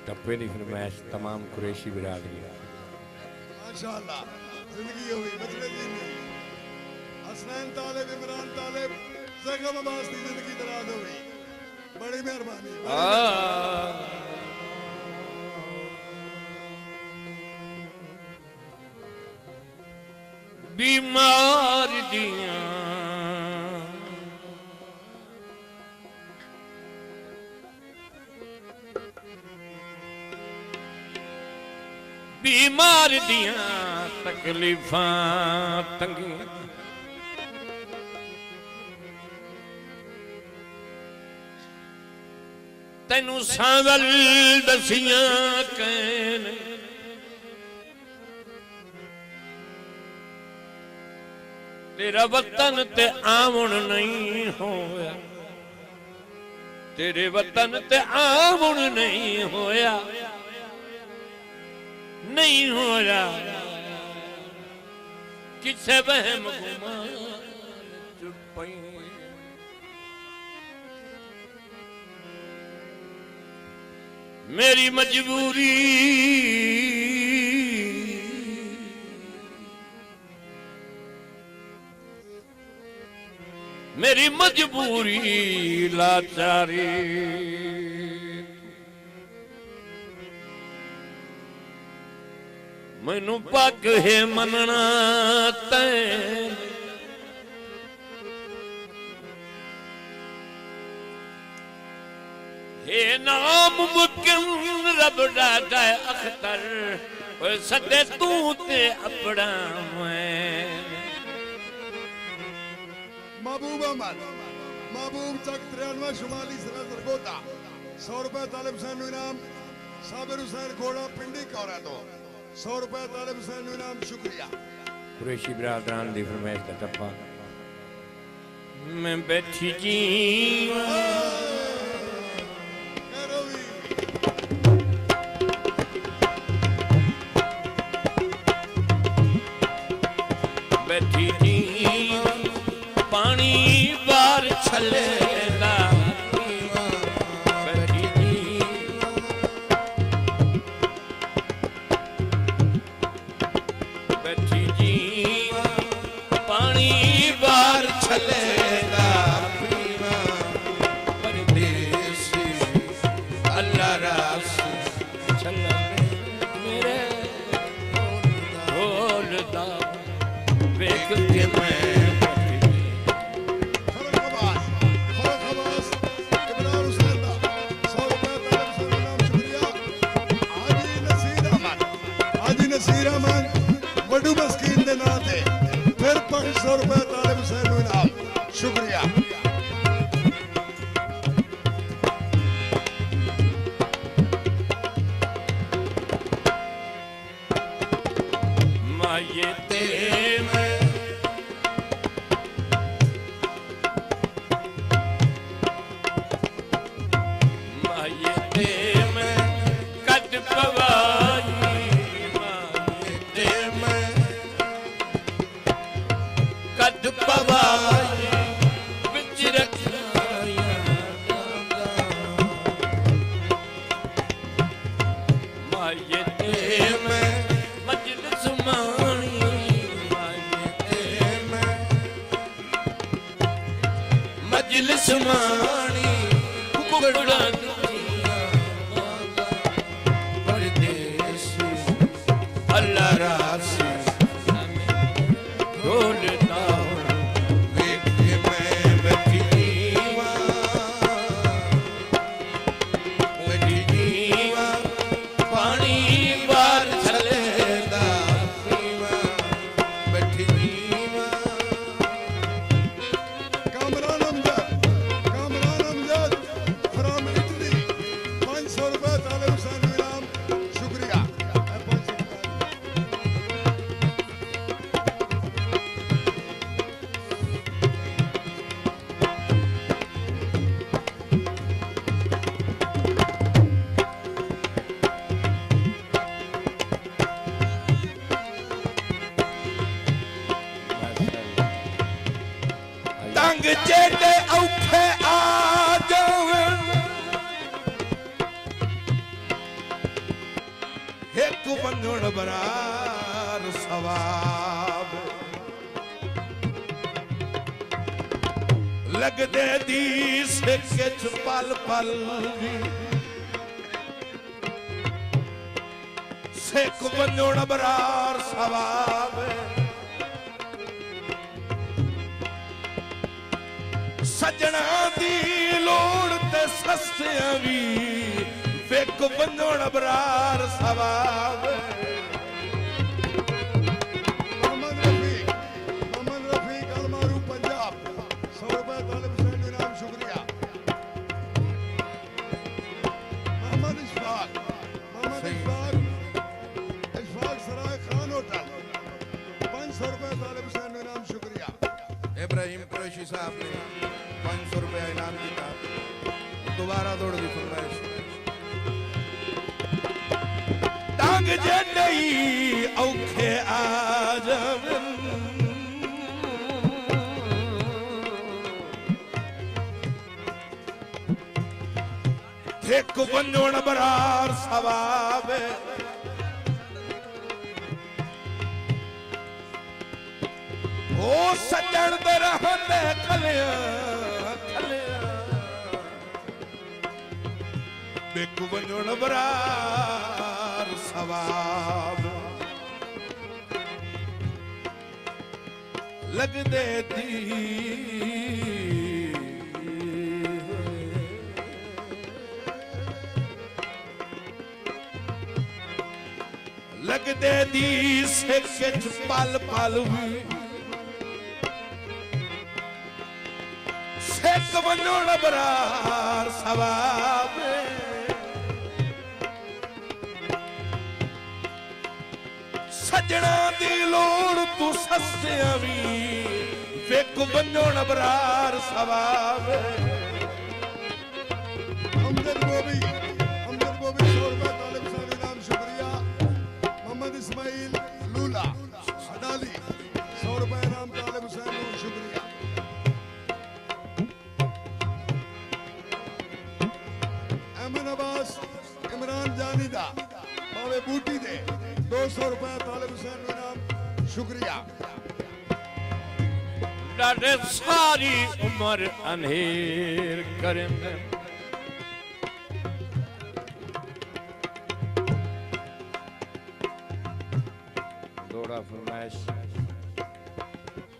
टप्पे की फरमाइश तमाम कुरैशी बिरादरी माशाअल्लाह जिंदगी हुई बचने दी नहीं हसनैन तालिब इमरान तालिब ज़ैगम अब्बास की जिंदगी दराज हुई बड़ी मेहरबानी बीमार दियां बीमार दियां तकलीफां तंगियां तैनू सांवल दसियां कैन तेरा वतन ते आवन नहीं होया तेरे वतन ते आवन नहीं होया नहीं होया किसे वहम गुमान चुपई मेरी मजबूरी मेरी मजबूरी लाचारी मैनू पग है मनना तैं हे नामुमकिन रब डाटा अख्तर सदे तू ते अपना मैं महबूब अहमद महबूब चक 93 शुमाली सरहद गोता 100 रुपए तालिब हुसैन इनाम साबिर हुसैन घोड़ा पिंडी कौरा तो 100 रुपए तालिब हुसैन इनाम शुक्रिया कुरैशी बिरादरान दी फरमाइश का टप्पा मैं बैठी जी बैठी जी पानी बार छले बैठी जी बैठी जी पानी बार छले परदेसी अल्लाह रास छले मेरे ढोलदा वेख के मैं वडू मस्कीन दे नाम ते फिर 500 रुपए तालिब हुसैन इनाम शुक्रिया माये ते मैं माये ते मैं कद पवाई कद पवाई बिच रखाया माये ते मैं मजलिस मानी माये ते मैं मजलिस मानी कुकड़ा परदेसी अल्लाह रास ढोलता वेख के मैं बैठी जीवा पानी बार चलेदा बैठी जीवा कामरान अमजद फ्रॉम इटली 500 रुपए तालिब हुसैन इनाम शुक्रिया तंग चेते औखे आ जावन एक वंजण बरार सवाब लगदे दी सिक्के च पल पल सिख वंजण बरार सवाब सजना दी लोड़ ते सस्तियां भी विक वंजण बरार सवाब मोहम्मद रफीक अलमारू पंजाब 100 रुपए तालिब हुसैन इनाम शुक्रिया। मोहम्मद इशफाक सराय खान होटल 500 रुपए तालिब हुसैन इनाम शुक्रिया। इब्राहिम कुरैशी साहब ने 500 रुपया इनाम दिया। दोबारा दौड़ दी फरमाइश टांग जडई औखे आजम एक वंजण बरार सवाब ओ सजण दे रहंदे खलिया बिक वंजण बरार सवाब लगदे दी लगदे दी सिक्के च पल पल सिख वंजण बरार सवाब सजना दी लोड़ तू सस्तियां भी विक वंजण बरार सवाब हमदर्द बोबी 100 रुपए तालिब हुसैन इनाम शुक्रिया। मोहम्मद इस्माइल लूला अडाली 100 रुपए इनाम तालिब हुसैन शुक्रिया। अहमद अब्बास इमरान जानीदा बावे बूटी दे 200 रुपए तालिब हुसैन इनाम शुक्रिया। डाटे सारी उम्र अंधेर करेंगे दौड़ा फरमाइश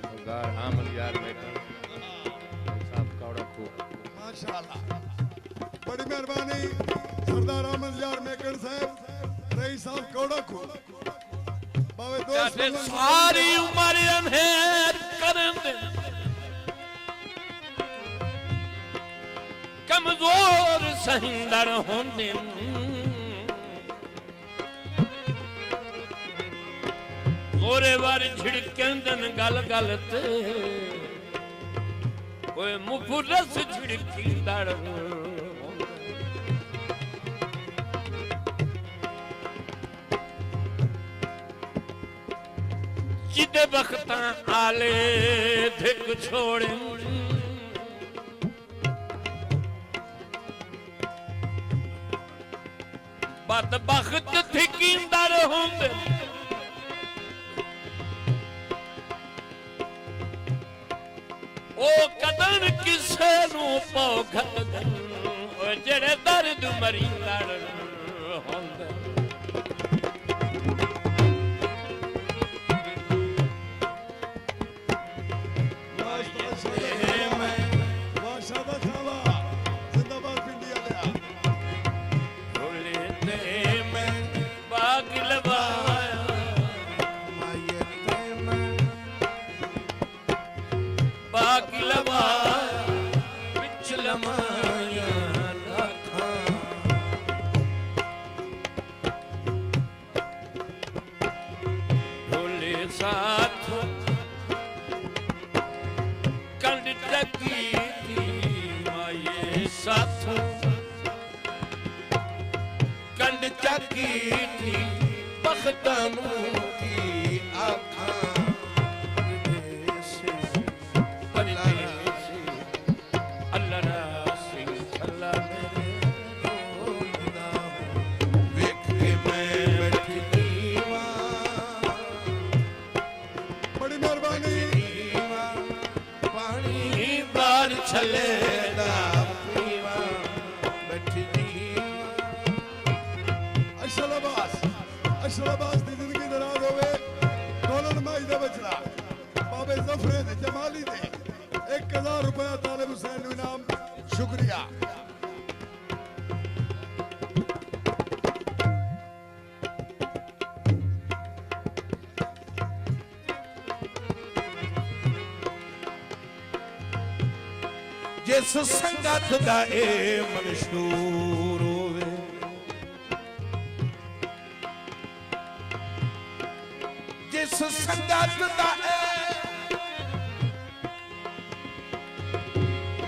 सरदार हामिद यार मेकर साहब कौड़ा खूब माशाअल्लाह बड़ी मेहरबानी सरदार अहमद यार मेकर साहब रईस साहब कौड़ा को बावे डाटे दोस्त सारी उम्र अंधेर करेंगे कमजोर सहिंदर होंदे गोरे वार झिड़केंदन गल गल ते कोई मुफरस झिड़कींदड़ जिदे बख्तां आले धिक छोड़े बदबख्त थिकींदर होंदे ओ कदन किसे नू पौघदन ओ जेड़े दर्द मरी लड़ होंदे बादशाह खावा जिंदाबाद पिंडिया लिया ढोले ते मैं बाग लवाया बाग लवाया बिच लमाया रखा ढोले साथ कंड टकी थी माये साथ कंड चकी थी बख्तनू की आँखां परदेसी अल्लाह रासी अल्लाह मेरे वेख के मैं बैठी अशल अब्बास की जिंदगी दराज होवे दौलत माई दे बचड़ा बाबे जफरे दे जमाली दे 1000 रुपया तालिब हुसैन नू इनाम शुक्रिया जिस संगत दा ए मंशूर होवे जिस संगत दा ए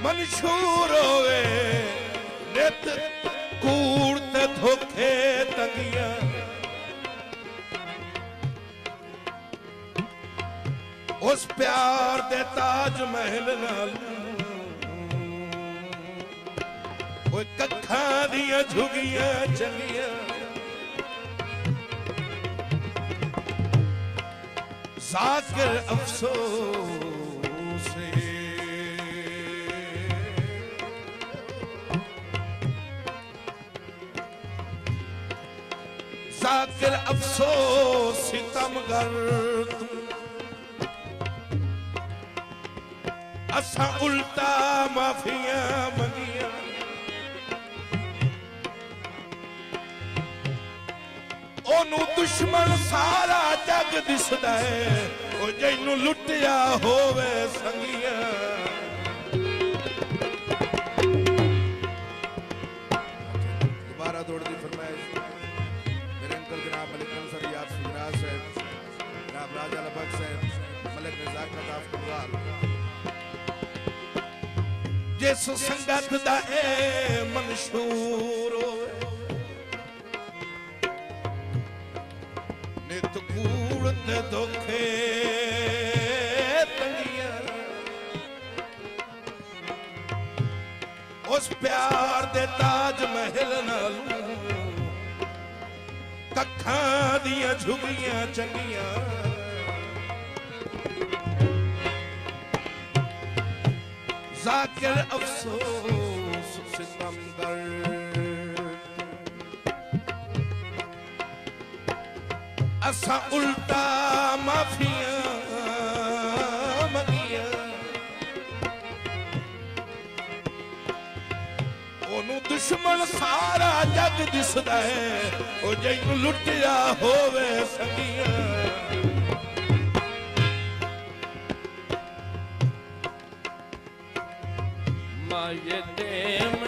मंशूर होवे नित कूड़ ते धोखे तंगियां उस प्यार दे ताज महल नाल कखा दिया झुगियां चलियां जाकिर अफसोस जाकिर अफसोस सितमगर असा उल्टा माफिया मंगिया ओनू दुश्मन सारा जग दिसदा है ओ जैनू लुटिया होवे संगिया दोबारा दौड़ दी फरमाइश मेरे अंकल जनाब मलिक अंसर याद सिराज साहब जनाब राजा लबक साहब मलिक नजाकत अफगान जिस संगत दा ए मंशूर होवे नित कूड़ ते धोखे तंगियां उस प्यार दे ताज महल नालू कखा दियां झुगियां चंगियां जाकिर अफसोस सितमगर असा उल्टा माफिया मंगिया ओनू दुश्मन सारा जग दिसदा है ओ जैनू लुटिया होवे संगिया माये देम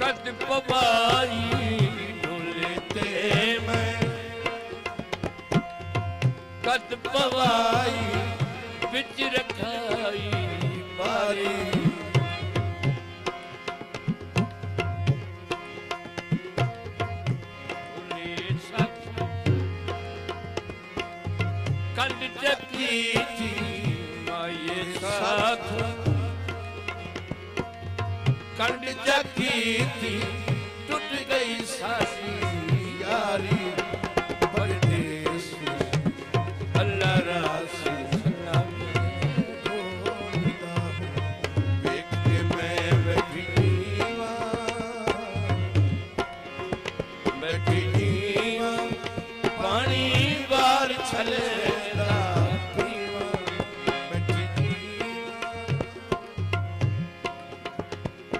कद पवाई कद पवाई बिच रखाई बारी कंड चकी थी माये साथ कंड चकी थी टूट गई सासी यारी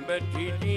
बैठी नी